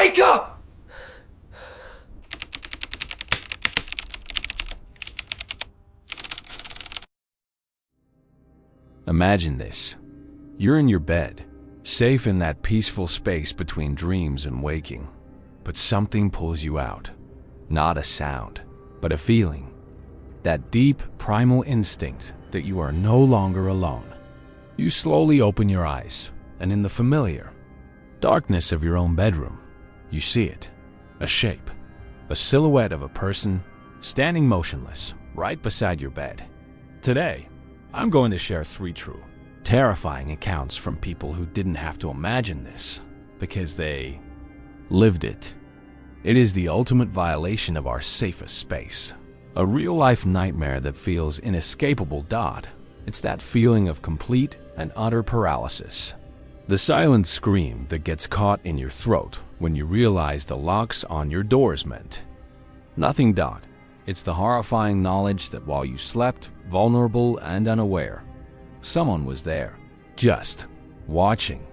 Wake up! Imagine this. You're in your bed, safe in that peaceful space between dreams and waking. But something pulls you out. Not a sound, but a feeling. That deep, primal instinct that you are no longer alone. You slowly open your eyes, and in the familiar darkness of your own bedroom, you see it. A shape, a silhouette of a person standing motionless right beside your bed. Today, I'm going to share 3 true, terrifying accounts from people who didn't have to imagine this because they lived it. It is the ultimate violation of our safest space. A real-life nightmare that feels inescapable. It's that feeling of complete and utter paralysis. The silent scream that gets caught in your throat when you realize the locks on your doors meant nothing. It's the horrifying knowledge that while you slept, vulnerable and unaware, someone was there, just watching.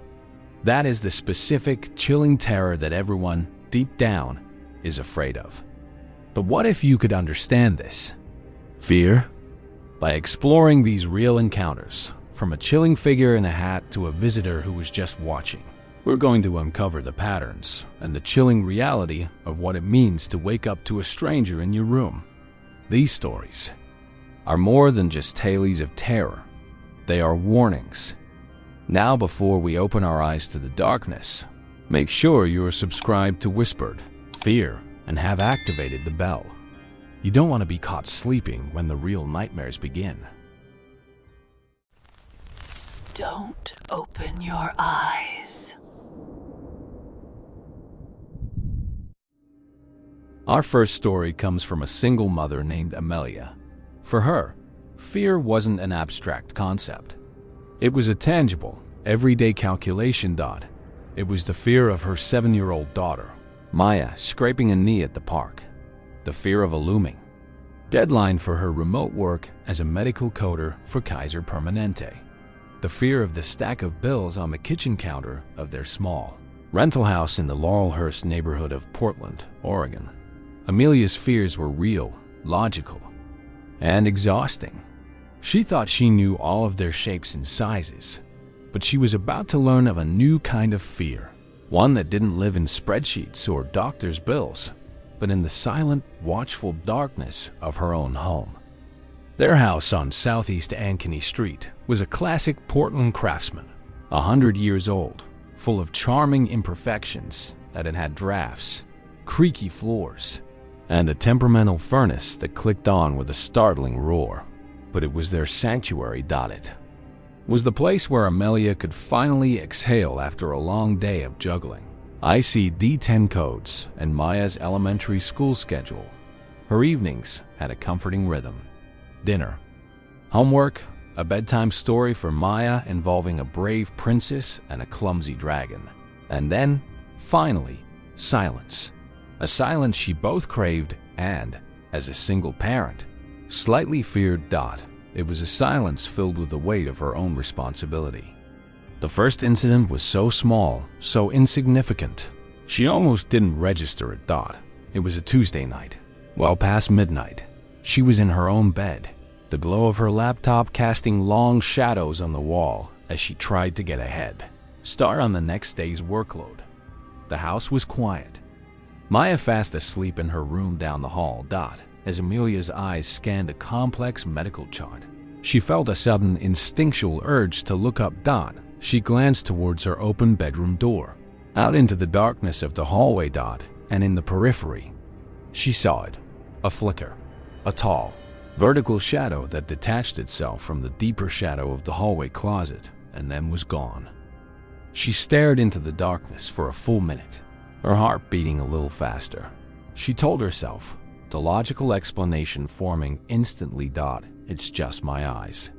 That is the specific, chilling terror that everyone, deep down, is afraid of. But what if you could understand this fear? By exploring these real encounters, from a chilling figure in a hat to a visitor who was just watching, we're going to uncover the patterns and the chilling reality of what it means to wake up to a stranger in your room. These stories are more than just tales of terror. They are warnings. Now, before we open our eyes to the darkness, make sure you are subscribed to Whispered Fear and have activated the bell. You don't want to be caught sleeping when the real nightmares begin. Don't open your eyes. Our first story comes from a single mother named Amelia. For her, fear wasn't an abstract concept. It was a tangible, everyday calculation. It was the fear of her 7-year-old daughter, Maya, scraping a knee at the park. The fear of a looming deadline for her remote work as a medical coder for Kaiser Permanente. The fear of the stack of bills on the kitchen counter of their small rental house in the Laurelhurst neighborhood of Portland, Oregon. Amelia's fears were real, logical, and exhausting. She thought she knew all of their shapes and sizes, but she was about to learn of a new kind of fear, one that didn't live in spreadsheets or doctor's bills, but in the silent, watchful darkness of her own home. Their house on Southeast Ankeny Street was a classic Portland craftsman, 100 years old, full of charming imperfections that had drafts, creaky floors, and a temperamental furnace that clicked on with a startling roar. But it was their sanctuary. It was the place where Amelia could finally exhale after a long day of juggling ICD-10 codes and Maya's elementary school schedule. Her evenings had a comforting rhythm. Dinner, homework, a bedtime story for Maya involving a brave princess and a clumsy dragon. And then, finally, silence. A silence she both craved and, as a single parent, slightly feared. It was a silence filled with the weight of her own responsibility. The first incident was so small, so insignificant, she almost didn't register it. It was a Tuesday night. Well past midnight, she was in her own bed, the glow of her laptop casting long shadows on the wall as she tried to get ahead, start on the next day's workload. The house was quiet. Maya fast asleep in her room down the hall. As Amelia's eyes scanned a complex medical chart, she felt a sudden instinctual urge to look up. She glanced towards her open bedroom door, out into the darkness of the hallway. And in the periphery, she saw it, a flicker, a tall, vertical shadow that detached itself from the deeper shadow of the hallway closet and then was gone. She stared into the darkness for a full minute, her heart beating a little faster. She told herself, the logical explanation forming instantly. It's just my eyes.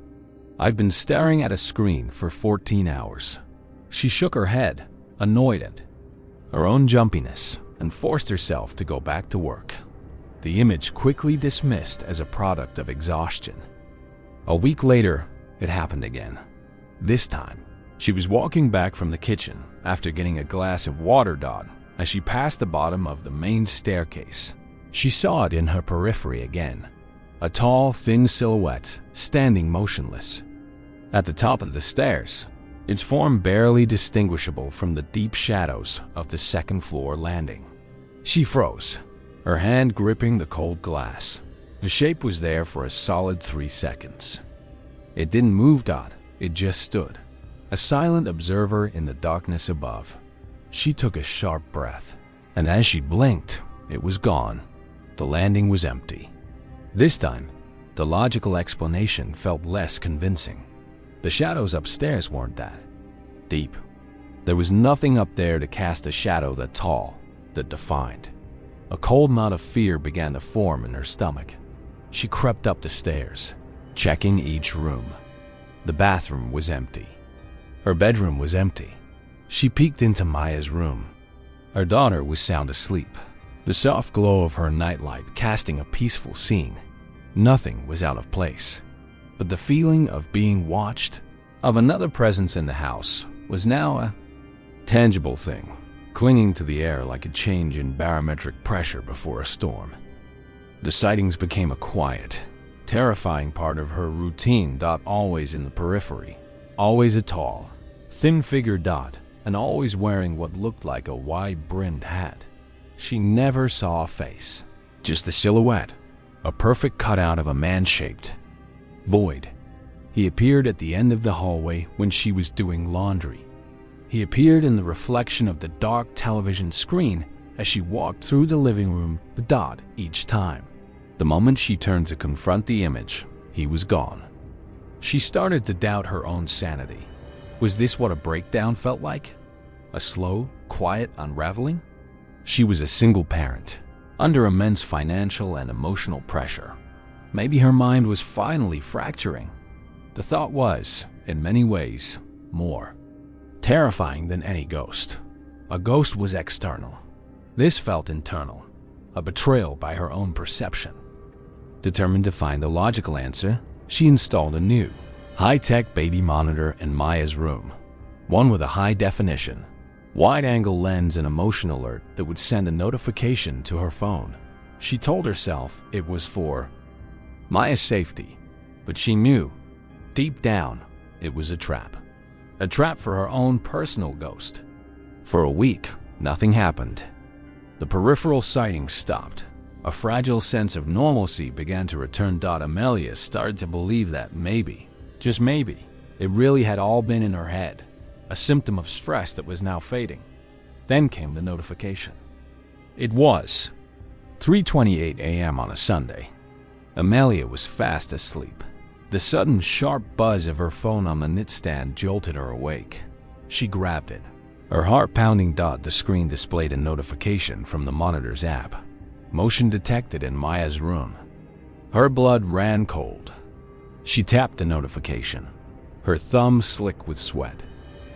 I've been staring at a screen for 14 hours. She shook her head, annoyed at her own jumpiness, and forced herself to go back to work. The image quickly dismissed as a product of exhaustion. A week later, it happened again. This time, she was walking back from the kitchen after getting a glass of water. As she passed the bottom of the main staircase, she saw it in her periphery again. A tall, thin silhouette standing motionless. At the top of the stairs, its form barely distinguishable from the deep shadows of the second-floor landing. She froze, her hand gripping the cold glass. The shape was there for a solid 3 seconds. It didn't move, it just stood, a silent observer in the darkness above. She took a sharp breath, and as she blinked, it was gone. The landing was empty. This time, the logical explanation felt less convincing. The shadows upstairs weren't that deep. There was nothing up there to cast a shadow that tall, that defined. A cold knot of fear began to form in her stomach. She crept up the stairs, checking each room. The bathroom was empty. Her bedroom was empty. She peeked into Maya's room. Her daughter was sound asleep, the soft glow of her nightlight casting a peaceful scene. Nothing was out of place, but the feeling of being watched, of another presence in the house, was now a tangible thing, clinging to the air like a change in barometric pressure before a storm. The sightings became a quiet, terrifying part of her routine. Always in the periphery, always a tall, thin figure. And always wearing what looked like a wide-brimmed hat. She never saw a face, just the silhouette, a perfect cutout of a man-shaped void. He appeared at the end of the hallway when she was doing laundry. He appeared in the reflection of the dark television screen as she walked through the living room. Each time. The moment she turned to confront the image, he was gone. She started to doubt her own sanity. Was this what a breakdown felt like? A slow, quiet unraveling? She was a single parent, under immense financial and emotional pressure. Maybe her mind was finally fracturing. The thought was, in many ways, more terrifying than any ghost. A ghost was external. This felt internal, a betrayal by her own perception. Determined to find a logical answer, she installed a new, high-tech baby monitor in Maya's room. One with a high-definition, wide-angle lens and a motion alert that would send a notification to her phone. She told herself it was for Maya's safety, but she knew, deep down, it was a trap. A trap for her own personal ghost. For a week, nothing happened. The peripheral sightings stopped. A fragile sense of normalcy began to return. Amelia started to believe that maybe, just maybe, it really had all been in her head, a symptom of stress that was now fading. Then came the notification. It was 3:28 a.m. on a Sunday. Amelia was fast asleep. The sudden sharp buzz of her phone on the nightstand jolted her awake. She grabbed it, her heart pounding. The screen displayed a notification from the monitor's app. Motion detected in Maya's room. Her blood ran cold. She tapped the notification, her thumb slick with sweat.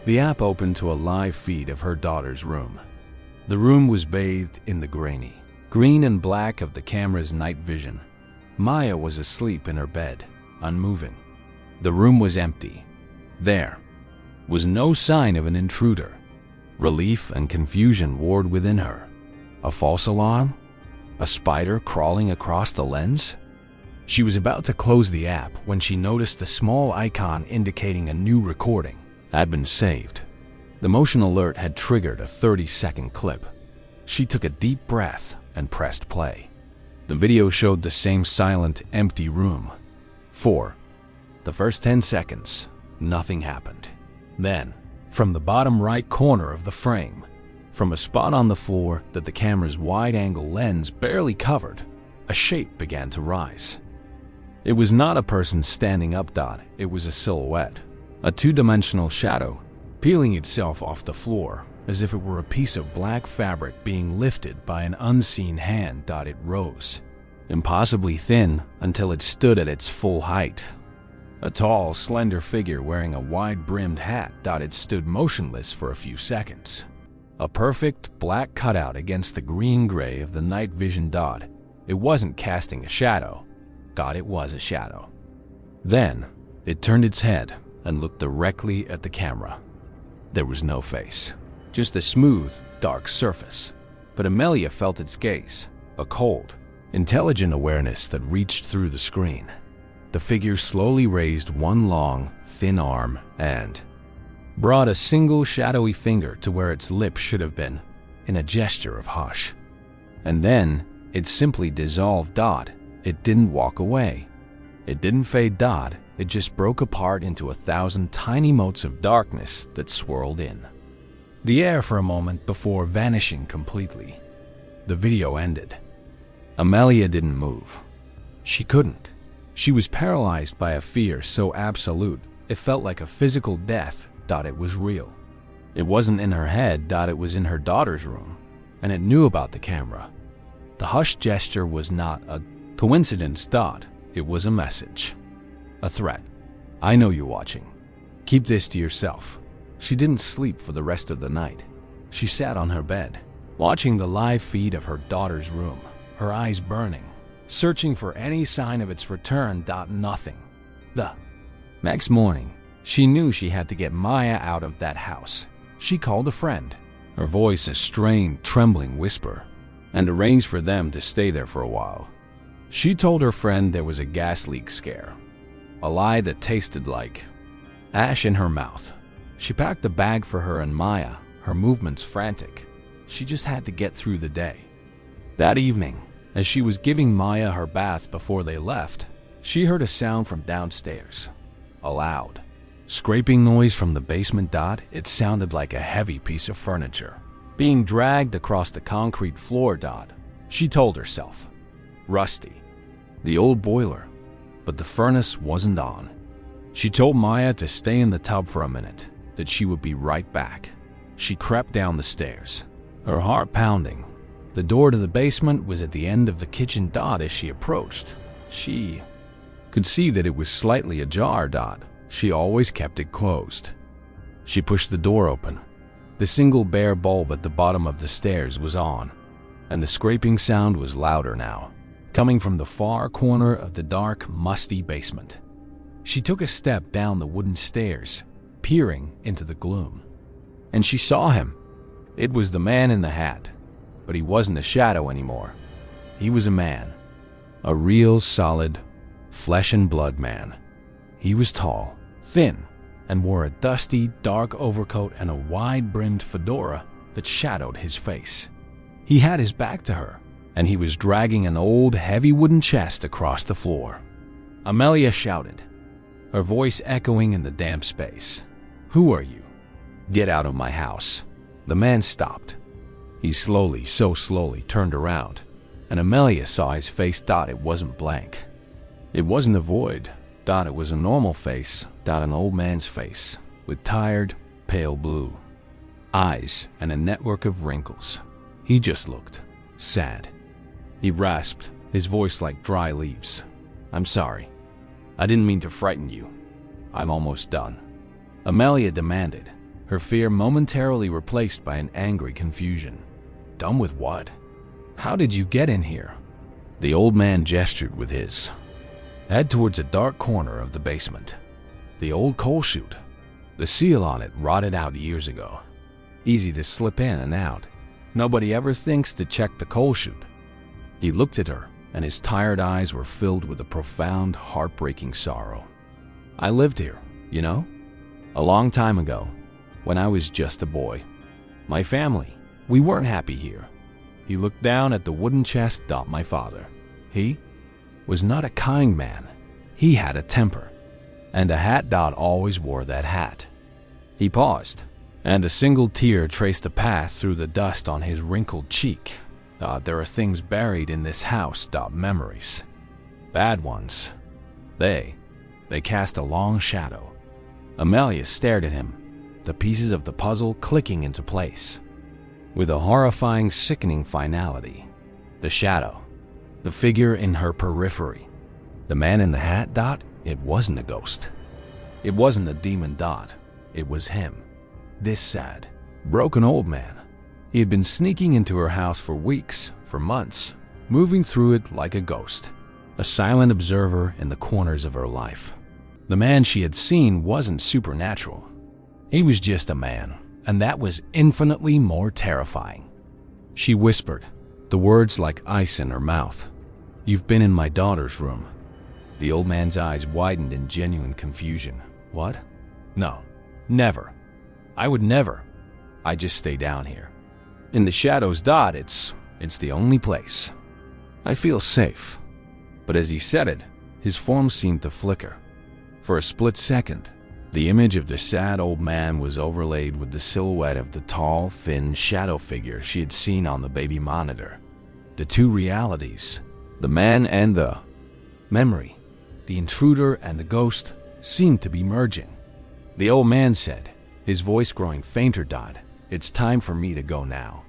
The app opened to a live feed of her daughter's room. The room was bathed in the grainy green and black of the camera's night vision. Maya was asleep in her bed, unmoving. The room was empty. There was no sign of an intruder. Relief and confusion warred within her. A false alarm? A spider crawling across the lens? She was about to close the app when she noticed a small icon indicating a new recording had been saved. The motion alert had triggered a 30-second clip. She took a deep breath and pressed play. The video showed the same silent, empty room. For the first 10 seconds, nothing happened. Then, from the bottom right corner of the frame, from a spot on the floor that the camera's wide-angle lens barely covered, a shape began to rise. It was not a person standing up. It was a silhouette, a two-dimensional shadow, peeling itself off the floor as if it were a piece of black fabric being lifted by an unseen hand. It rose, impossibly thin until it stood at its full height. A tall, slender figure wearing a wide-brimmed hat. It stood motionless for a few seconds. A perfect black cutout against the green-gray of the night vision. It wasn't casting a shadow. It was a shadow. Then, it turned its head and looked directly at the camera. There was no face, just a smooth, dark surface, but Amelia felt its gaze, a cold, intelligent awareness that reached through the screen. The figure slowly raised one long, thin arm and brought a single shadowy finger to where its lip should have been, in a gesture of hush. And then it simply dissolved. It didn't walk away. It didn't fade. It just broke apart into 1,000 tiny motes of darkness that swirled in the air for a moment before vanishing completely. The video ended. Amelia didn't move. She couldn't. She was paralyzed by a fear so absolute it felt like a physical death. It was real. It wasn't in her head. It was in her daughter's room, and it knew about the camera. The hushed gesture was not a coincidence. It was a message. A threat. I know you're watching. Keep this to yourself. She didn't sleep for the rest of the night. She sat on her bed, watching the live feed of her daughter's room, her eyes burning, searching for any sign of its return. Nothing. The next morning, she knew she had to get Maya out of that house. She called a friend, her voice a strained, trembling whisper, and arranged for them to stay there for a while. She told her friend there was a gas leak scare, a lie that tasted like ash in her mouth. She packed a bag for her and Maya, her movements frantic. She just had to get through the day. That evening, as she was giving Maya her bath before they left, she heard a sound from downstairs, a loud, scraping noise from the basement. It sounded like a heavy piece of furniture being dragged across the concrete floor. She told herself. Rusty. The old boiler. But the furnace wasn't on. She told Maya to stay in the tub for a minute, that she would be right back. She crept down the stairs, her heart pounding. The door to the basement was at the end of the kitchen. As she approached, she could see that it was slightly ajar. She always kept it closed. She pushed the door open. The single bare bulb at the bottom of the stairs was on, and the scraping sound was louder now, coming from the far corner of the dark, musty basement. She took a step down the wooden stairs, peering into the gloom, and she saw him. It was the man in the hat, but he wasn't a shadow anymore. He was a man, a real solid, flesh and blood man. He was tall, thin, and wore a dusty, dark overcoat and a wide-brimmed fedora that shadowed his face. He had his back to her, and he was dragging an old, heavy wooden chest across the floor. Amelia shouted, her voice echoing in the damp space. Who are you? Get out of my house. The man stopped. He slowly, so slowly, turned around, and Amelia saw his face. It wasn't blank. It wasn't a void. It was a normal face. An old man's face, with tired, pale blue eyes and a network of wrinkles. He just looked sad. He rasped, his voice like dry leaves. I'm sorry. I didn't mean to frighten you. I'm almost done. Amelia demanded, her fear momentarily replaced by an angry confusion. Done with what? How did you get in here? The old man gestured with his head towards a dark corner of the basement. The old coal chute. The seal on it rotted out years ago. Easy to slip in and out. Nobody ever thinks to check the coal chute. He looked at her, and his tired eyes were filled with a profound, heartbreaking sorrow. I lived here, you know? A long time ago, when I was just a boy. My family, we weren't happy here. He looked down at the wooden chest. My father. He was not a kind man. He had a temper. And a hat. Always wore that hat. He paused, and a single tear traced a path through the dust on his wrinkled cheek. There are things buried in this house. Memories. Bad ones. They cast a long shadow. Amelia stared at him, the pieces of the puzzle clicking into place. With a horrifying, sickening finality. The shadow. The figure in her periphery. The man in the hat. It wasn't a ghost. It wasn't a demon. It was him. This sad, broken old man. He had been sneaking into her house for weeks, for months, moving through it like a ghost, a silent observer in the corners of her life. The man she had seen wasn't supernatural. He was just a man, and that was infinitely more terrifying. She whispered, the words like ice in her mouth. "You've been in my daughter's room." The old man's eyes widened in genuine confusion. "What? No, never. I would never. I just stay down here. In the shadows, Dot, it's the only place. I feel safe." But as he said it, his form seemed to flicker. For a split second, the image of the sad old man was overlaid with the silhouette of the tall, thin shadow figure she had seen on the baby monitor. The two realities, the man and the memory, the intruder and the ghost, seemed to be merging. The old man said, his voice growing fainter, "Dot, it's time for me to go now."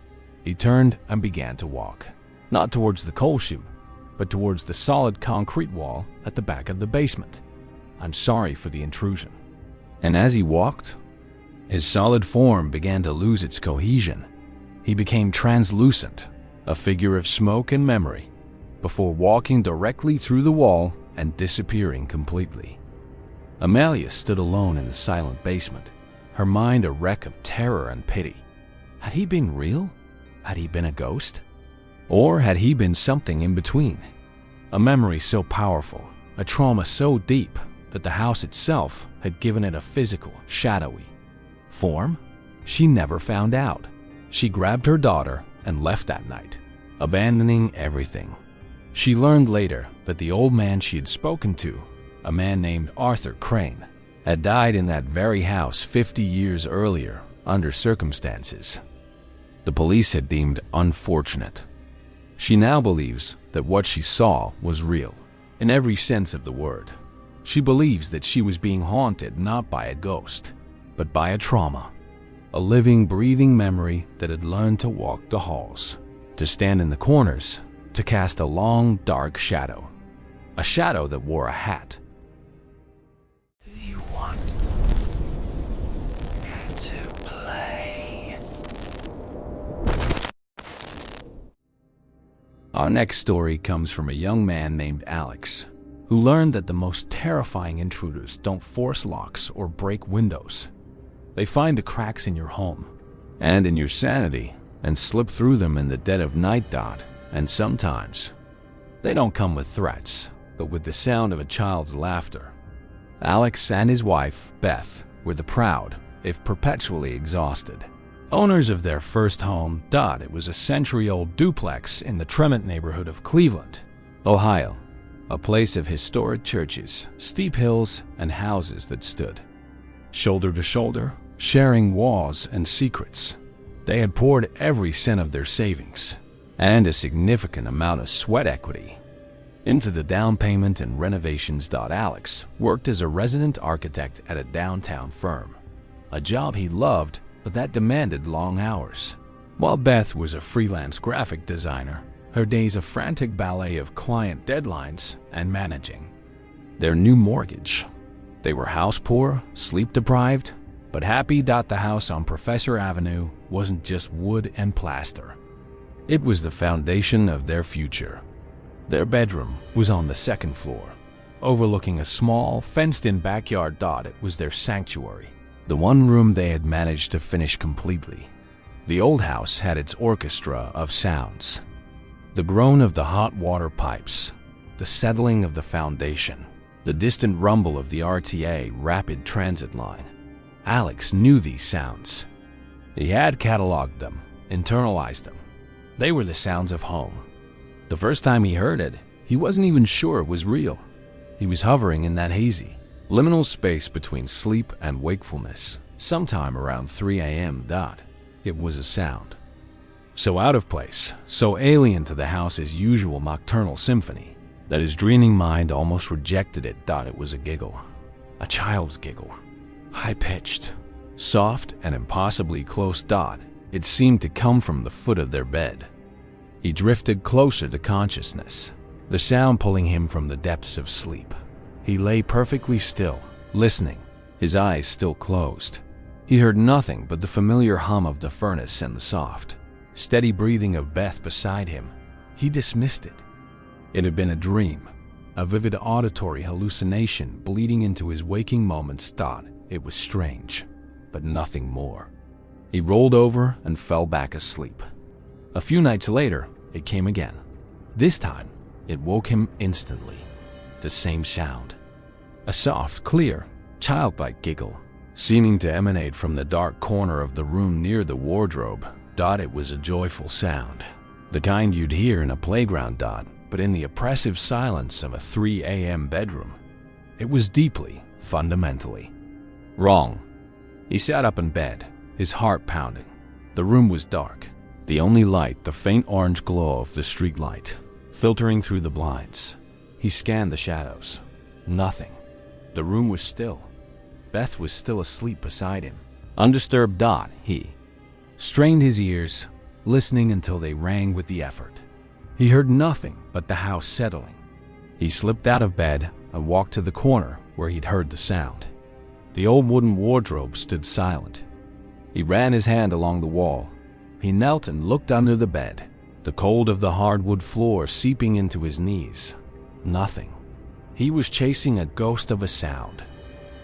He turned and began to walk, not towards the coal chute, but towards the solid concrete wall at the back of the basement. "I'm sorry for the intrusion." And as he walked, his solid form began to lose its cohesion. He became translucent, a figure of smoke and memory, before walking directly through the wall and disappearing completely. Amelia stood alone in the silent basement, her mind a wreck of terror and pity. Had he been real? Had he been a ghost? Or had he been something in between? A memory so powerful, a trauma so deep, that the house itself had given it a physical, shadowy form? She never found out. She grabbed her daughter and left that night, abandoning everything. She learned later that the old man she had spoken to, a man named Arthur Crane, had died in that very house 50 years earlier under circumstances the police had deemed unfortunate. She now believes that what she saw was real, in every sense of the word. She believes that she was being haunted not by a ghost, but by a trauma, a living, breathing memory that had learned to walk the halls, to stand in the corners, to cast a long, dark shadow, a shadow that wore a hat. Do you want to play? Our next story comes from a young man named Alex, who learned that the most terrifying intruders don't force locks or break windows. They find the cracks in your home and in your sanity and slip through them in the dead of night, Dot. And sometimes they don't come with threats, but with the sound of a child's laughter. Alex and his wife, Beth, were the proud, if perpetually exhausted, owners of their first home. Dot, it was a century-old duplex in the Tremont neighborhood of Cleveland, Ohio, a place of historic churches, steep hills, and houses that stood shoulder to shoulder, sharing walls and secrets. They had poured every cent of their savings and a significant amount of sweat equity into the down payment and renovations. Alex worked as a resident architect at a downtown firm, a job he loved but that demanded long hours, while Beth was a freelance graphic designer, her days a frantic ballet of client deadlines and managing their new mortgage. They were house poor, sleep deprived, but happy. The house on Professor Avenue wasn't just wood and plaster. It was the foundation of their future. Their bedroom was on the second floor, overlooking a small, fenced-in backyard. It was their sanctuary, the one room they had managed to finish completely. The old house had its orchestra of sounds, the groan of the hot water pipes, the settling of the foundation, the distant rumble of the RTA rapid transit line. Alex knew these sounds. He had cataloged them, internalized them. They were the sounds of home. The first time he heard it, he wasn't even sure it was real. He was hovering in that hazy, liminal space between sleep and wakefulness, sometime around 3 a.m. It was a sound so out of place, so alien to the house's usual nocturnal symphony, that his dreaming mind almost rejected it. It was a giggle, a child's giggle, high-pitched, soft, and impossibly close. It seemed to come from the foot of their bed. He drifted closer to consciousness, the sound pulling him from the depths of sleep. He lay perfectly still, listening, his eyes still closed. He heard nothing but the familiar hum of the furnace and the soft, steady breathing of Beth beside him. He dismissed it. It had been a dream, a vivid auditory hallucination bleeding into his waking moments. It was strange, but nothing more. He rolled over and fell back asleep. A few nights later, it came again. This time, it woke him instantly. The same sound. A soft, clear, childlike giggle, seeming to emanate from the dark corner of the room near the wardrobe. It was a joyful sound. The kind you'd hear in a playground, but in the oppressive silence of a 3 a.m. bedroom. It was deeply, fundamentally wrong. He sat up in bed, his heart pounding. The room was dark. The only light, the faint orange glow of the street light, filtering through the blinds. He scanned the shadows. Nothing. The room was still. Beth was still asleep beside him. Undisturbed, he strained his ears, listening until they rang with the effort. He heard nothing but the house settling. He slipped out of bed and walked to the corner where he'd heard the sound. The old wooden wardrobe stood silent. He ran his hand along the wall. He knelt and looked under the bed, the cold of the hardwood floor seeping into his knees. Nothing. He was chasing a ghost of a sound.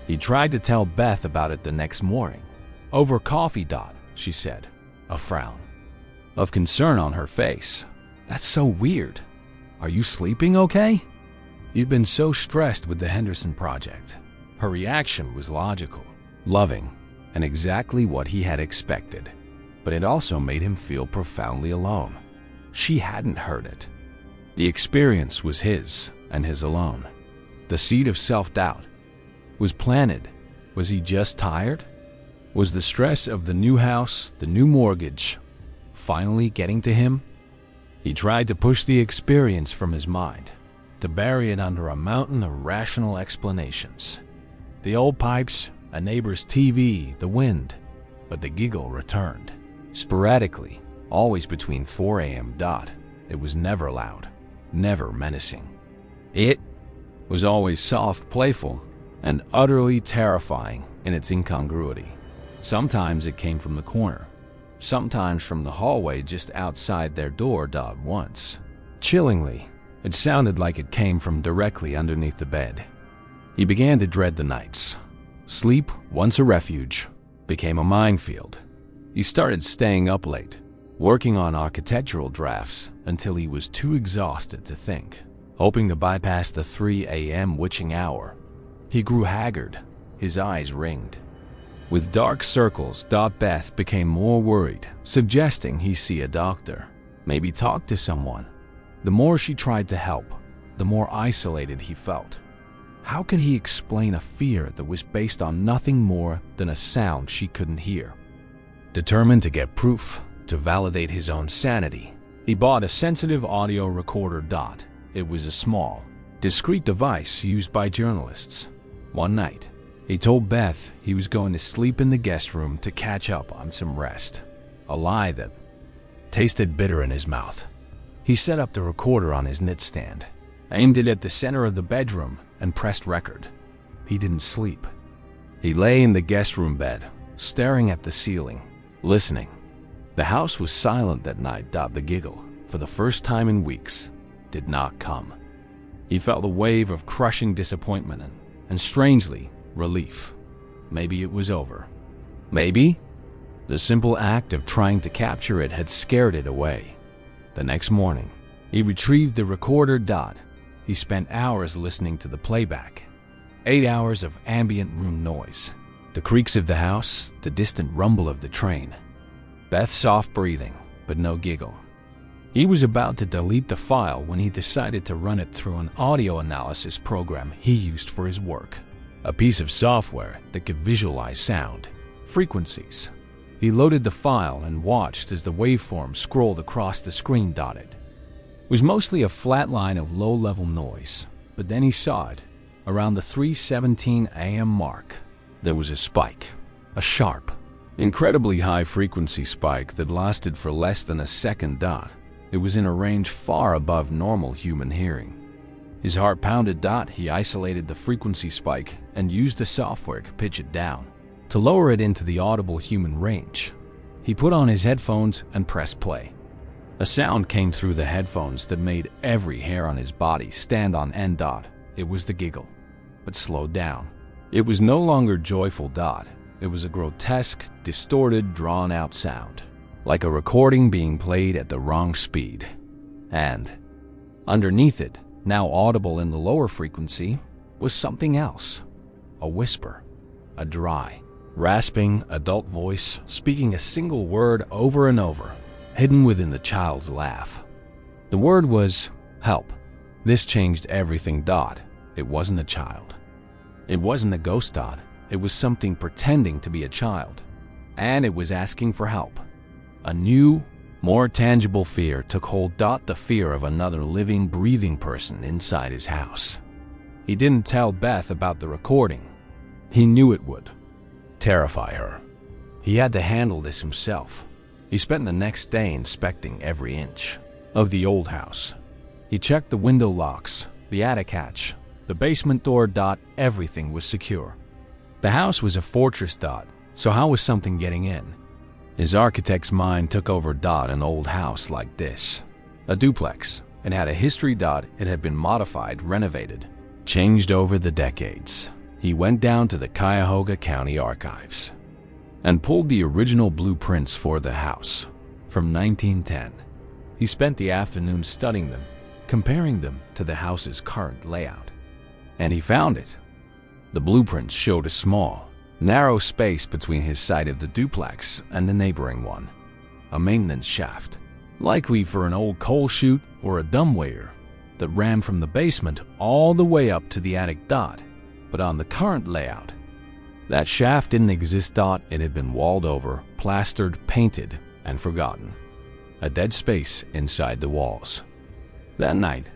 He tried to tell Beth about it the next morning. Over coffee, she said, a frown of concern on her face. That's so weird. Are you sleeping okay? You've been so stressed with the Henderson project. Her reaction was logical, loving, and exactly what he had expected. But it also made him feel profoundly alone. She hadn't heard it. The experience was his, and his alone. The seed of self-doubt was planted. Was he just tired? Was the stress of the new house, the new mortgage, finally getting to him? He tried to push the experience from his mind, to bury it under a mountain of rational explanations. The old pipes, a neighbor's TV, the wind. But the giggle returned. Sporadically, always between 4 a.m. It was never loud, never menacing. It was always soft, playful, and utterly terrifying in its incongruity. Sometimes it came from the corner, sometimes from the hallway just outside their door. Once, chillingly, it sounded like it came from directly underneath the bed. He began to dread the nights. Sleep, once a refuge, became a minefield. He started staying up late, working on architectural drafts until he was too exhausted to think, hoping to bypass the 3 a.m. witching hour. He grew haggard, his eyes ringed. With dark circles, Beth became more worried, suggesting he see a doctor, maybe talk to someone. The more she tried to help, the more isolated he felt. How could he explain a fear that was based on nothing more than a sound she couldn't hear? Determined to get proof, to validate his own sanity, he bought a sensitive audio recorder. It was a small, discreet device used by journalists. One night, he told Beth he was going to sleep in the guest room to catch up on some rest, a lie that tasted bitter in his mouth. He set up the recorder on his nightstand, aimed it at the center of the bedroom, and pressed record. He didn't sleep. He lay in the guest room bed, staring at the ceiling, listening. The house was silent that night. The giggle, for the first time in weeks, did not come. He felt a wave of crushing disappointment and strangely, relief. Maybe it was over. Maybe the simple act of trying to capture it had scared it away. The next morning, he retrieved the recorder. He spent hours listening to the playback. 8 hours of ambient room noise. The creaks of the house, the distant rumble of the train. Beth's soft breathing, but no giggle. He was about to delete the file when he decided to run it through an audio analysis program he used for his work. A piece of software that could visualize sound, frequencies. He loaded the file and watched as the waveform scrolled across the screen. It was mostly a flat line of low-level noise, but then he saw it. Around the 3:17 a.m. mark, there was a spike, a sharp, incredibly high-frequency spike that lasted for less than a second. It was in a range far above normal human hearing. His heart pounded. He isolated the frequency spike and used the software to pitch it down, to lower it into the audible human range. He put on his headphones and pressed play. A sound came through the headphones that made every hair on his body stand on end. It was the giggle, but slowed down. It was no longer joyful. It was a grotesque, distorted, drawn-out sound, like a recording being played at the wrong speed. And underneath it, now audible in the lower frequency, was something else. A whisper, a dry, rasping adult voice speaking a single word over and over, hidden within the child's laugh. The word was help. This changed everything. It wasn't a child. It wasn't a ghost. It was something pretending to be a child, and it was asking for help. A new, more tangible fear took hold. The fear of another living, breathing person inside his house. He didn't tell Beth about the recording. He knew it would terrify her. He had to handle this himself. He spent the next day inspecting every inch of the old house. He checked the window locks, the attic hatch, the basement door. Everything was secure. The house was a fortress. So how was something getting in? His architect's mind took over. An old house like this, a duplex. It had a history. It had been modified, renovated, changed over the decades. He went down to the Cuyahoga County Archives and pulled the original blueprints for the house from 1910. He spent the afternoon studying them, comparing them to the house's current layout. And he found it. The blueprints showed a small, narrow space between his side of the duplex and the neighboring one. A maintenance shaft, likely for an old coal chute or a dumbwaiter, that ran from the basement all the way up to the attic. But on the current layout, that shaft didn't exist. It had been walled over, plastered, painted, and forgotten. A dead space inside the walls. That night,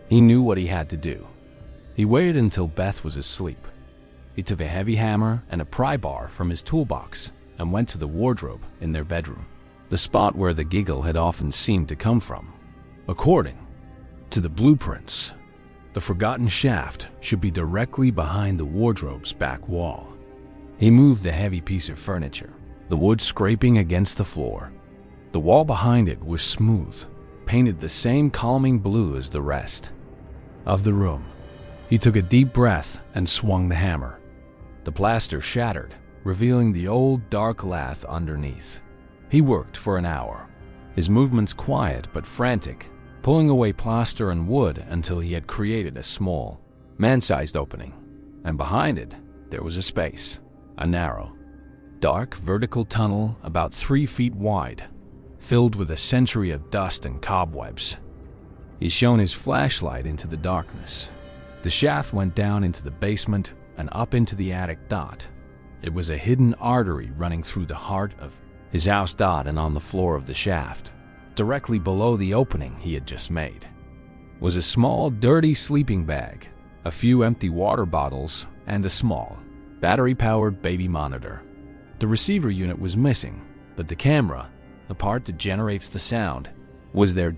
he knew what he had to do. He waited until Beth was asleep. He took a heavy hammer and a pry bar from his toolbox and went to the wardrobe in their bedroom, the spot where the giggle had often seemed to come from. According to the blueprints, the forgotten shaft should be directly behind the wardrobe's back wall. He moved the heavy piece of furniture, the wood scraping against the floor. The wall behind it was smooth, painted the same calming blue as the rest of the room. He took a deep breath and swung the hammer. The plaster shattered, revealing the old dark lath underneath. He worked for an hour, his movements quiet but frantic, pulling away plaster and wood until he had created a small, man-sized opening. And behind it, there was a space, a narrow, dark vertical tunnel about 3 feet wide, filled with a century of dust and cobwebs. He shone his flashlight into the darkness. The shaft went down into the basement and up into the attic. It was a hidden artery running through the heart of his house. And on the floor of the shaft, directly below the opening he had just made, was a small, dirty sleeping bag, a few empty water bottles, and a small, battery-powered baby monitor. The receiver unit was missing, but the camera, the part that generates the sound, was there.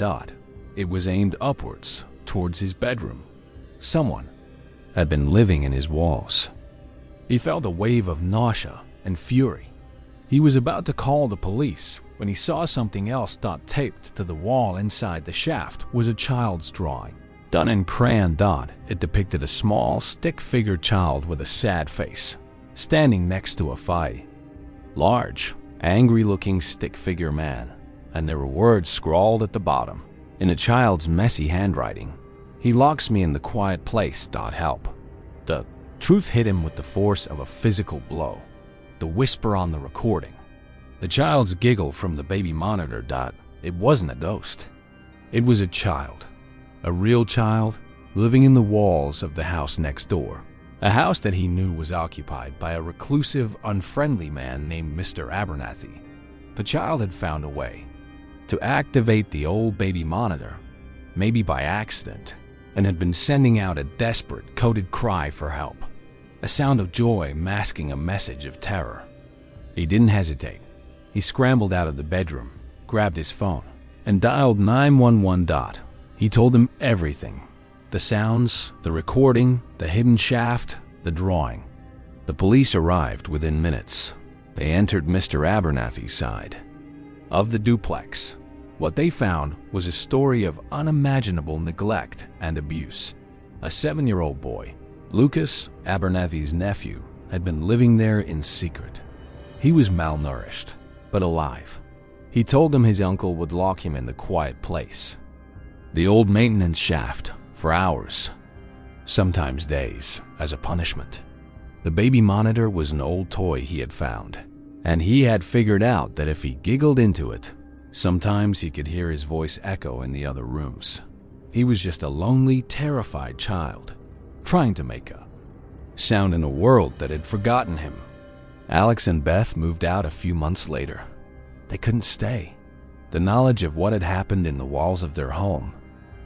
It was aimed upwards, towards his bedroom. Someone had been living in his walls. He felt a wave of nausea and fury. He was about to call the police when he saw something else. Taped to the wall inside the shaft was a child's drawing, done in crayon. It depicted a small, stick-figure child with a sad face, standing next to a large, angry-looking stick-figure man, and there were words scrawled at the bottom, in a child's messy handwriting. He locks me in the quiet place. Help. The truth hit him with the force of a physical blow. The whisper on the recording, the child's giggle from the baby monitor. It wasn't a ghost. It was a child, a real child, living in the walls of the house next door. A house that he knew was occupied by a reclusive, unfriendly man named Mr. Abernathy. The child had found a way to activate the old baby monitor, maybe by accident, and had been sending out a desperate, coded cry for help, a sound of joy masking a message of terror. He didn't hesitate. He scrambled out of the bedroom, grabbed his phone, and dialed 911. He told them everything. The sounds, the recording, the hidden shaft, the drawing. The police arrived within minutes. They entered Mr. Abernathy's side of the duplex. What they found was a story of unimaginable neglect and abuse. A 7-year-old boy, Lucas, Abernathy's nephew, had been living there in secret. He was malnourished, but alive. He told him his uncle would lock him in the quiet place, the old maintenance shaft, for hours, sometimes days, as a punishment. The baby monitor was an old toy he had found, and he had figured out that if he giggled into it, sometimes he could hear his voice echo in the other rooms. He was just a lonely, terrified child, trying to make a sound in a world that had forgotten him. Alex and Beth moved out a few months later. They couldn't stay. The knowledge of what had happened in the walls of their home,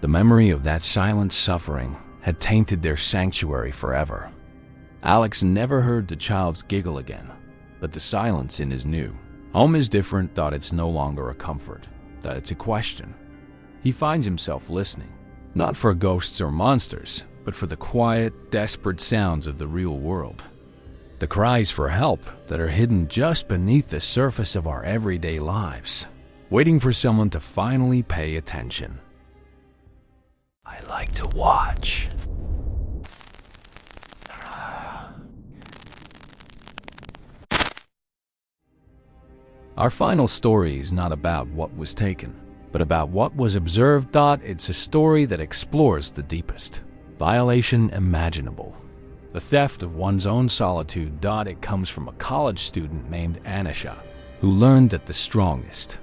the memory of that silent suffering, had tainted their sanctuary forever. Alex never heard the child's giggle again, but the silence in his new home is different. That it's no longer a comfort, that it's a question. He finds himself listening, not for ghosts or monsters, but for the quiet, desperate sounds of the real world. The cries for help that are hidden just beneath the surface of our everyday lives, waiting for someone to finally pay attention. I like to watch. Our final story is not about what was taken, but about what was observed. It's a story that explores the deepest violation imaginable, the theft of one's own solitude. It comes from a college student named Anisha, who learned that the strongest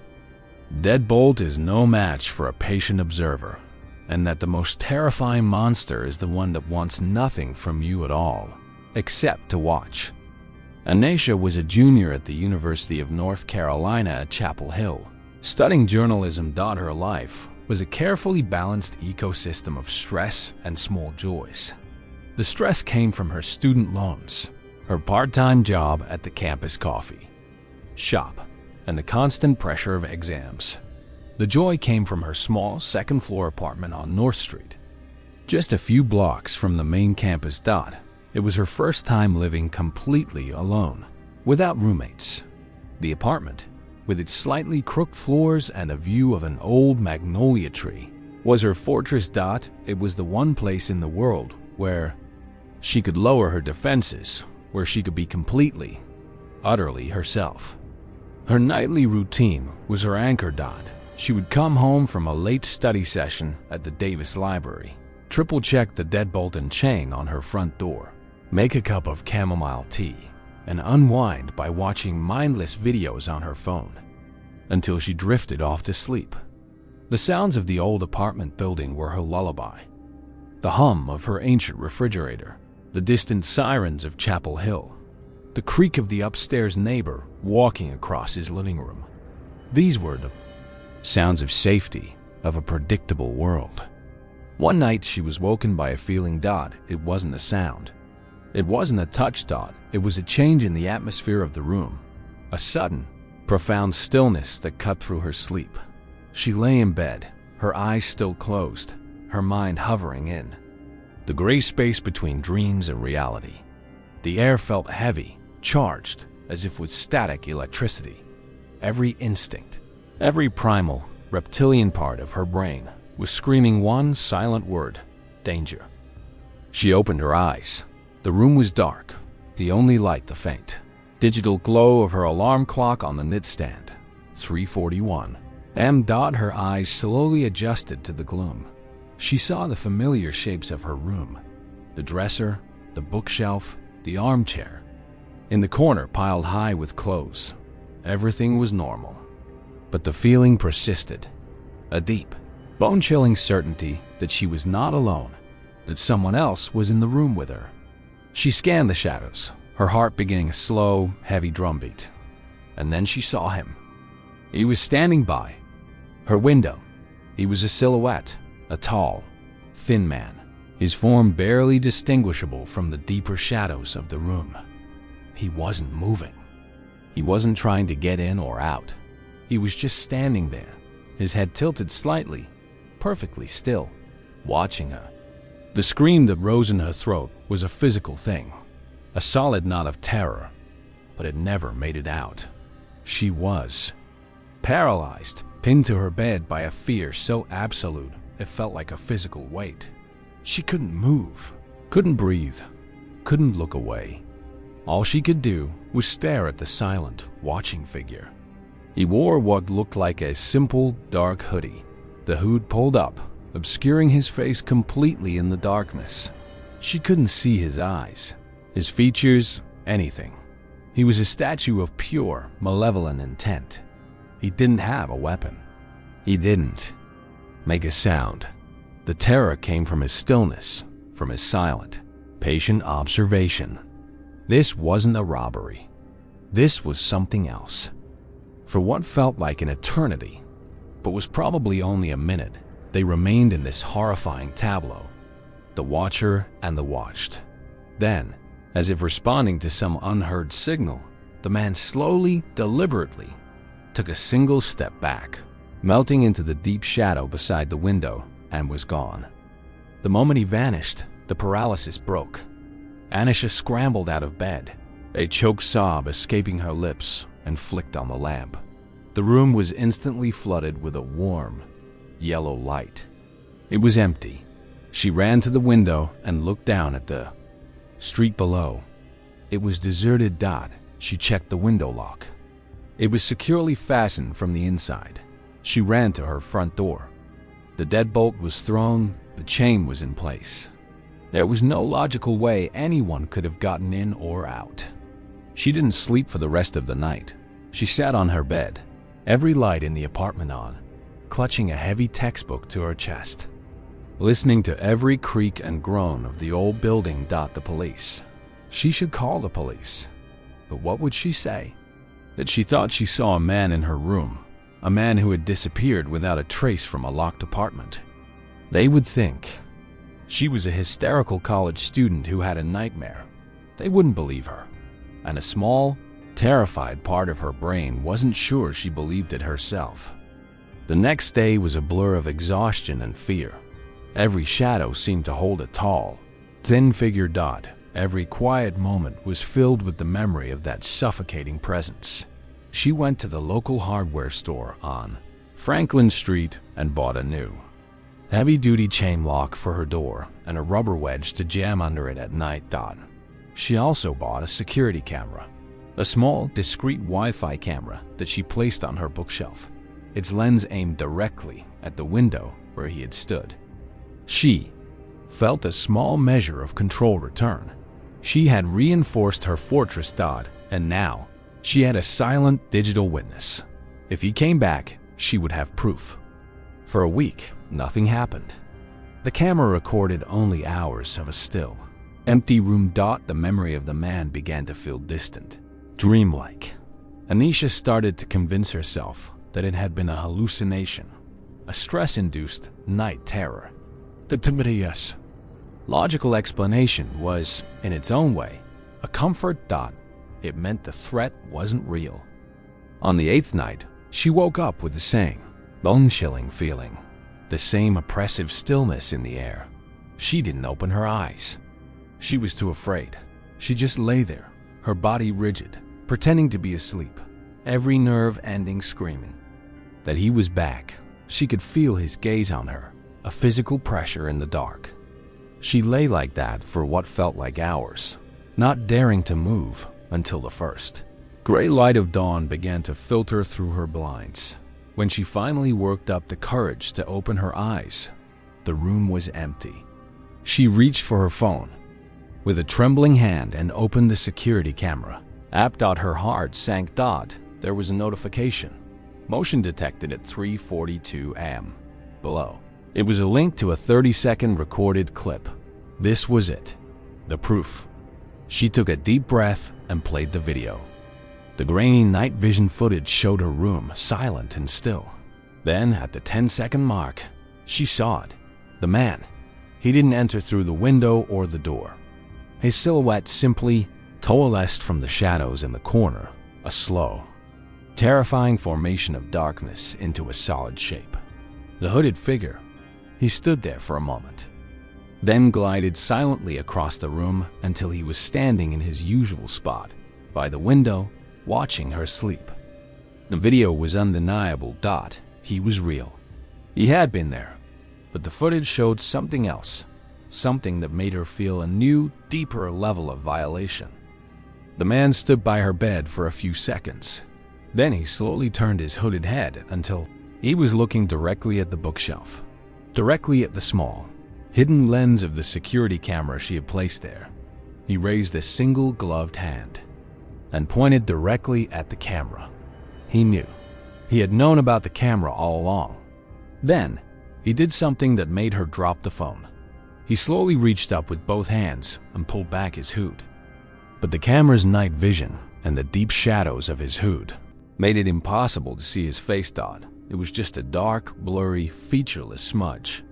deadbolt is no match for a patient observer, and that the most terrifying monster is the one that wants nothing from you at all, except to watch. Anisha was a junior at the University of North Carolina at Chapel Hill, studying journalism. Her life was a carefully balanced ecosystem of stress and small joys. The stress came from her student loans, her part-time job at the campus coffee shop, and the constant pressure of exams. The joy came from her small second-floor apartment on North Street, just a few blocks from the main campus. It was her first time living completely alone, without roommates. The apartment, with its slightly crooked floors and a view of an old magnolia tree, was her fortress. It was the one place in the world where she could lower her defenses, where she could be completely, utterly herself. Her nightly routine was her anchor. She would come home from a late study session at the Davis Library, triple-check the deadbolt and chain on her front door, make a cup of chamomile tea, and unwind by watching mindless videos on her phone, until she drifted off to sleep. The sounds of the old apartment building were her lullaby. The hum of her ancient refrigerator, the distant sirens of Chapel Hill, the creak of the upstairs neighbor walking across his living room. These were the sounds of safety, of a predictable world. One night she was woken by a feeling. It wasn't a sound. It wasn't a touch. It was a change in the atmosphere of the room, a sudden, profound stillness that cut through her sleep. She lay in bed, her eyes still closed, her mind hovering in the gray space between dreams and reality. The air felt heavy, charged, as if with static electricity. Every instinct, every primal, reptilian part of her brain was screaming one silent word: danger. She opened her eyes. The room was dark, the only light the faint digital glow of her alarm clock on the nightstand. 3:41 am. Her eyes slowly adjusted to the gloom. She saw the familiar shapes of her room: the dresser, the bookshelf, the armchair. In the corner, piled high with clothes. Everything was normal. But the feeling persisted. A deep, bone-chilling certainty that she was not alone, that someone else was in the room with her. She scanned the shadows, her heart beginning a slow, heavy drumbeat. And then she saw him. He was standing by her window. He was a silhouette, a tall, thin man, his form barely distinguishable from the deeper shadows of the room. He wasn't moving. He wasn't trying to get in or out. He was just standing there, his head tilted slightly, perfectly still, watching her. The scream that rose in her throat was a physical thing, a solid knot of terror, but it never made it out. She was paralyzed, pinned to her bed by a fear so absolute it felt like a physical weight. She couldn't move, couldn't breathe, couldn't look away. All she could do was stare at the silent, watching figure. He wore what looked like a simple, dark hoodie, the hood pulled up, obscuring his face completely in the darkness. She couldn't see his eyes, his features, anything. He was a statue of pure, malevolent intent. He didn't have a weapon. He didn't make a sound. The terror came from his stillness, from his silent, patient observation. This wasn't a robbery. This was something else. For what felt like an eternity, but was probably only a minute, they remained in this horrifying tableau, the watcher and the watched. Then, as if responding to some unheard signal, the man slowly, deliberately, took a single step back, melting into the deep shadow beside the window, and was gone. The moment he vanished, the paralysis broke. Anisha scrambled out of bed, a choked sob escaping her lips, and flicked on the lamp. The room was instantly flooded with a warm, yellow light. It was empty. She ran to the window and looked down at the street below. It was deserted. She checked the window lock. It was securely fastened from the inside. She ran to her front door. The deadbolt was thrown, the chain was in place. There was no logical way anyone could have gotten in or out. She didn't sleep for the rest of the night. She sat on her bed, every light in the apartment on, clutching a heavy textbook to her chest, listening to every creak and groan of the old building. The police. She should call the police. But what would she say? That she thought she saw a man in her room, a man who had disappeared without a trace from a locked apartment. They would think she was a hysterical college student who had a nightmare. They wouldn't believe her. And a small, terrified part of her brain wasn't sure she believed it herself. The next day was a blur of exhaustion and fear. Every shadow seemed to hold a tall, thin figure. Every quiet moment was filled with the memory of that suffocating presence. She went to the local hardware store on Franklin Street and bought a new, heavy-duty chain lock for her door and a rubber wedge to jam under it at night. She also bought a security camera, a small, discreet Wi-Fi camera that she placed on her bookshelf, its lens aimed directly at the window where he had stood. She felt a small measure of control return. She had reinforced her fortress. And now she had a silent digital witness. If he came back, she would have proof. For a week, nothing happened. The camera recorded only hours of a still, empty room. The memory of the man began to feel distant, dreamlike. Anisha started to convince herself that it had been a hallucination, a stress-induced night terror. Yes. Logical explanation was, in its own way, a comfort. It meant the threat wasn't real. On the 8th night, she woke up with the same bone-chilling feeling, the same oppressive stillness in the air. She didn't open her eyes. She was too afraid. She just lay there, her body rigid, pretending to be asleep, every nerve ending screaming. That he was back. She could feel his gaze on her, a physical pressure in the dark. She lay like that for what felt like hours, not daring to move until the first gray light of dawn began to filter through her blinds. When she finally worked up the courage to open her eyes, the room was empty. She reached for her phone with a trembling hand and opened the security camera app. Her heart sank. There was a notification. Motion detected at 3:42 am. Below, it was a link to a 30-second recorded clip. This was it, the proof. She took a deep breath and played the video. The grainy night vision footage showed her room silent and still. Then, at the 10-second mark, she saw it. The man. He didn't enter through the window or the door. His silhouette simply coalesced from the shadows in the corner, a slow, terrifying formation of darkness into a solid shape. The hooded figure. He stood there for a moment, then glided silently across the room until he was standing in his usual spot, by the window, watching her sleep. The video was undeniable. He was real. He had been there, but the footage showed something else, something that made her feel a new, deeper level of violation. The man stood by her bed for a few seconds. Then he slowly turned his hooded head until he was looking directly at the bookshelf, directly at the small, hidden lens of the security camera she had placed there. He raised a single gloved hand and pointed directly at the camera. He knew. He had known about the camera all along. Then, he did something that made her drop the phone. He slowly reached up with both hands and pulled back his hood. But the camera's night vision and the deep shadows of his hood made it impossible to see his face. It was just a dark, blurry, featureless smudge.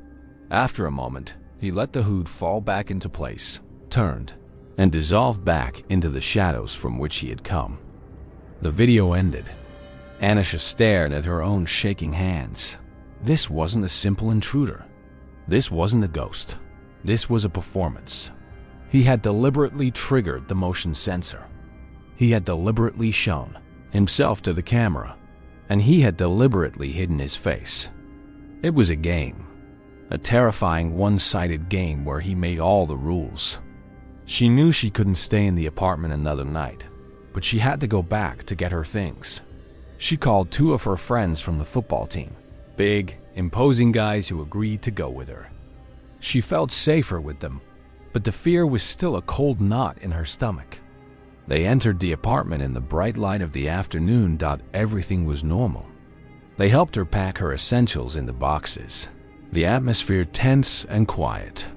After a moment, he let the hood fall back into place, turned, and dissolved back into the shadows from which he had come. The video ended. Anisha stared at her own shaking hands. This wasn't a simple intruder. This wasn't a ghost. This was a performance. He had deliberately triggered the motion sensor. He had deliberately shown himself to the camera, and he had deliberately hidden his face. It was a game, a terrifying one-sided game where he made all the rules. She knew she couldn't stay in the apartment another night, but she had to go back to get her things. She called two of her friends from the football team, big, imposing guys who agreed to go with her. She felt safer with them, but the fear was still a cold knot in her stomach. They entered the apartment in the bright light of the afternoon. Everything was normal. They helped her pack her essentials into boxes, the atmosphere tense and quiet.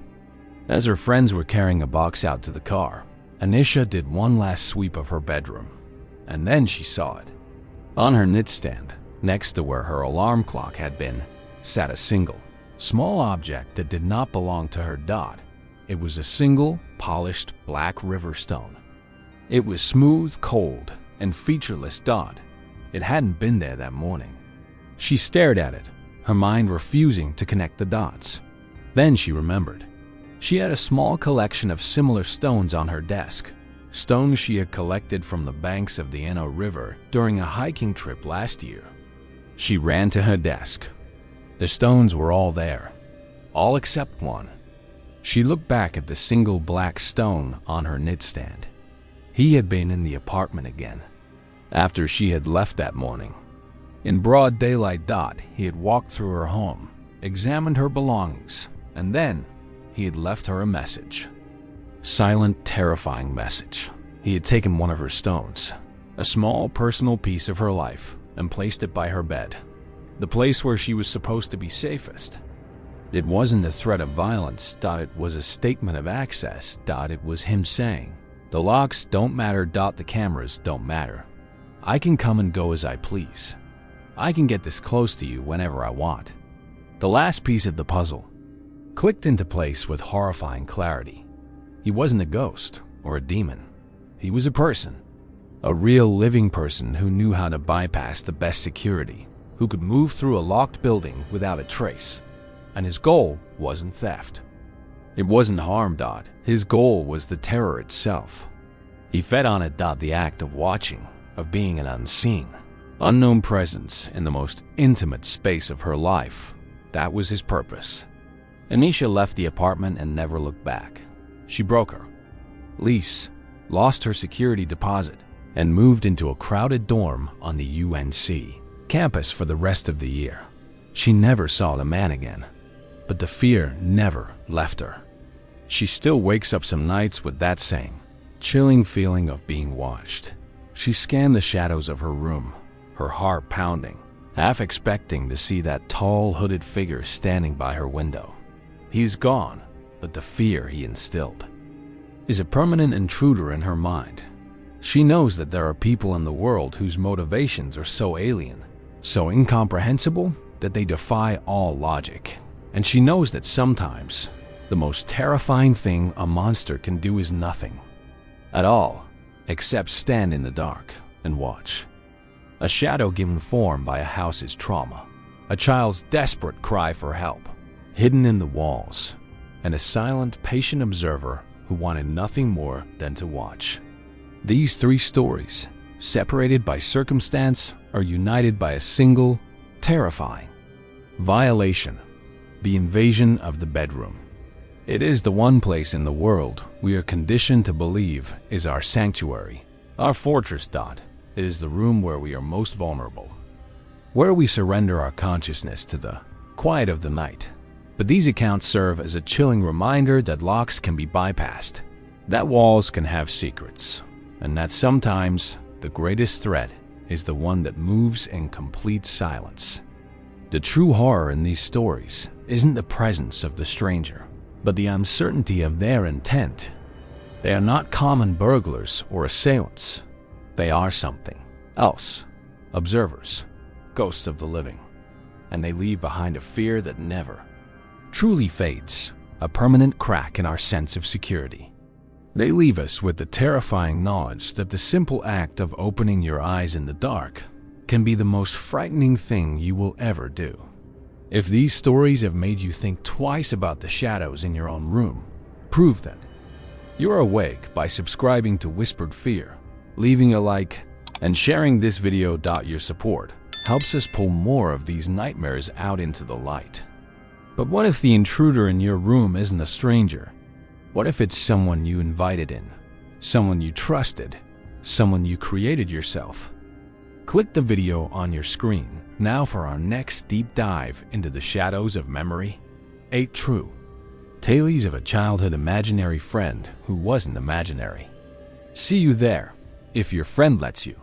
As her friends were carrying a box out to the car, Anisha did one last sweep of her bedroom, and then she saw it. On her nightstand, next to where her alarm clock had been, sat a single, small object that did not belong to her. It was a single, polished black river stone. It was smooth, cold, and featureless. It hadn't been there that morning. She stared at it, her mind refusing to connect the dots. Then she remembered. She had a small collection of similar stones on her desk, stones she had collected from the banks of the Eno River during a hiking trip last year. She ran to her desk. The stones were all there, all except one. She looked back at the single black stone on her nightstand. He had been in the apartment again, after she had left that morning. In broad daylight. He had walked through her home, examined her belongings, and then he had left her a message. Silent, terrifying message. He had taken one of her stones, a small personal piece of her life, and placed it by her bed, the place where she was supposed to be safest. It wasn't a threat of violence. It was a statement of access. It was him saying, "The locks don't matter. The cameras don't matter. I can come and go as I please. I can get this close to you whenever I want." The last piece of the puzzle clicked into place with horrifying clarity. He wasn't a ghost or a demon. He was a person, a real living person who knew how to bypass the best security, who could move through a locked building without a trace. And his goal wasn't theft. It wasn't harm. His goal was the terror itself. He fed on it. The act of watching, of being an unseen, unknown presence in the most intimate space of her life. That was his purpose. Anisha left the apartment and never looked back. She broke her lease, lost her security deposit, and moved into a crowded dorm on the UNC campus for the rest of the year. She never saw the man again, but the fear never left her. She still wakes up some nights with that same chilling feeling of being watched. She scanned the shadows of her room, her heart pounding, half expecting to see that tall, hooded figure standing by her window. He's gone, but the fear he instilled is a permanent intruder in her mind. She knows that there are people in the world whose motivations are so alien, so incomprehensible, that they defy all logic. And she knows that sometimes the most terrifying thing a monster can do is nothing at all, except stand in the dark and watch. A shadow given form by a house's trauma, a child's desperate cry for help, hidden in the walls, and a silent, patient observer who wanted nothing more than to watch. These three stories, separated by circumstance, are united by a single, terrifying violation: the invasion of the bedroom. It is the one place in the world we are conditioned to believe is our sanctuary, Our fortress. It is the room where we are most vulnerable, where we surrender our consciousness to the quiet of the night. But these accounts serve as a chilling reminder that locks can be bypassed, that walls can have secrets, and that sometimes the greatest threat is the one that moves in complete silence. The true horror in these stories isn't the presence of the stranger, but the uncertainty of their intent. They are not common burglars or assailants. They are something else, observers, ghosts of the living, and they leave behind a fear that never truly fades, a permanent crack in our sense of security. They leave us with the terrifying knowledge that the simple act of opening your eyes in the dark can be the most frightening thing you will ever do. If these stories have made you think twice about the shadows in your own room, prove that you're awake by subscribing to Whispered Fear, leaving a like, and sharing this video. Your support helps us pull more of these nightmares out into the light. But what if the intruder in your room isn't a stranger? What if it's someone you invited in, someone you trusted, someone you created yourself? Click the video on your screen now for our next deep dive into the shadows of memory. 8 True Tales of a Childhood Imaginary Friend Who Wasn't Imaginary. See you there, if your friend lets you.